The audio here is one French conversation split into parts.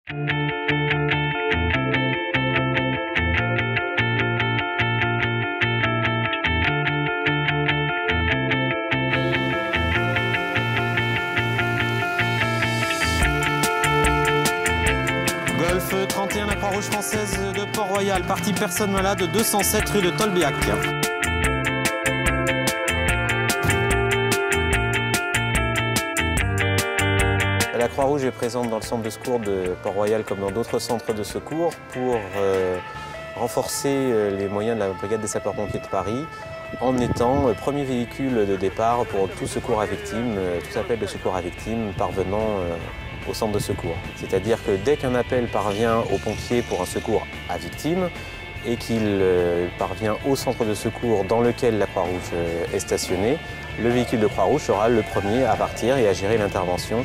Golf 31, la Croix-Rouge française de Port-Royal, partie personne malade, 207 rue de Tolbiac. La Croix-Rouge est présente dans le centre de secours de Port-Royal comme dans d'autres centres de secours pour renforcer les moyens de la brigade des sapeurs-pompiers de Paris en étant premier véhicule de départ pour tout secours à victime, tout appel de secours à victime parvenant au centre de secours. C'est-à-dire que dès qu'un appel parvient aux pompiers pour un secours à victime et qu'il parvient au centre de secours dans lequel la Croix-Rouge est stationnée, le véhicule de Croix-Rouge sera le premier à partir et à gérer l'intervention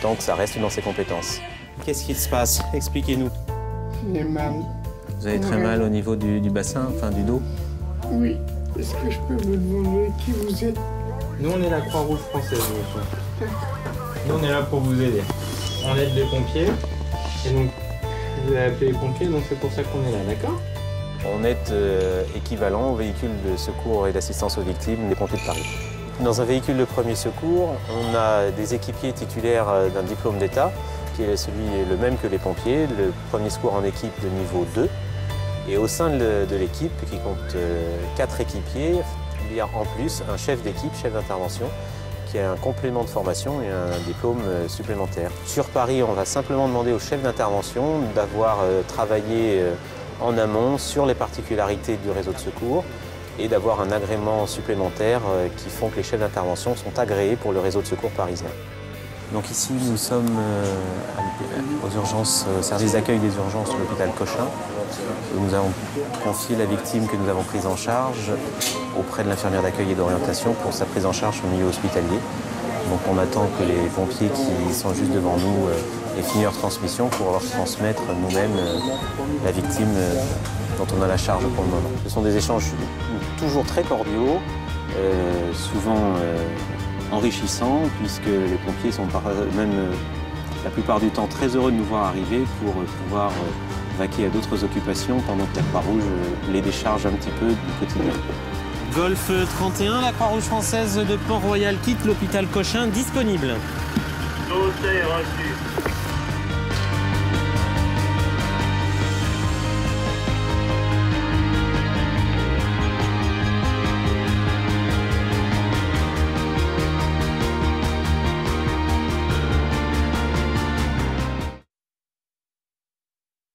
tant que ça reste dans ses compétences. Qu'est-ce qui se passe? Expliquez-nous. J'ai mal. Vous avez très mal au niveau du bassin, enfin du dos? Oui. Est-ce que je peux vous demander qui vous êtes? Nous, on est la Croix-Rouge française, monsieur. Nous, on est là pour vous aider. On aide les pompiers. Et donc, vous avez appelé les pompiers, donc c'est pour ça qu'on est là, d'accord? On est équivalent au véhicule de secours et d'assistance aux victimes des pompiers de Paris. Dans un véhicule de premier secours, on a des équipiers titulaires d'un diplôme d'État, qui est le même que les pompiers, le premier secours en équipe de niveau 2. Et au sein de l'équipe, qui compte 4 équipiers, il y a en plus un chef d'équipe, chef d'intervention, qui a un complément de formation et un diplôme supplémentaire. Sur Paris, on va simplement demander au chef d'intervention d'avoir travaillé en amont sur les particularités du réseau de secours et d'avoir un agrément supplémentaire qui font que les chefs d'intervention sont agréés pour le réseau de secours parisien. Donc ici, nous sommes aux urgences, service d'accueil des urgences de l'hôpital Cochin. Nous avons confié la victime que nous avons prise en charge auprès de l'infirmière d'accueil et d'orientation pour sa prise en charge au milieu hospitalier. Donc on attend que les pompiers qui sont juste devant nous aient fini leur transmission pour leur transmettre nous-mêmes la victime dont on a la charge pour le moment. Ce sont des échanges toujours très cordiaux, souvent enrichissants, puisque les pompiers sont même la plupart du temps très heureux de nous voir arriver pour pouvoir vaquer à d'autres occupations pendant que la Croix-Rouge les décharge un petit peu du quotidien. Golf 31, la Croix-Rouge française de Port-Royal quitte l'hôpital Cochin, disponible. Dossier reçu.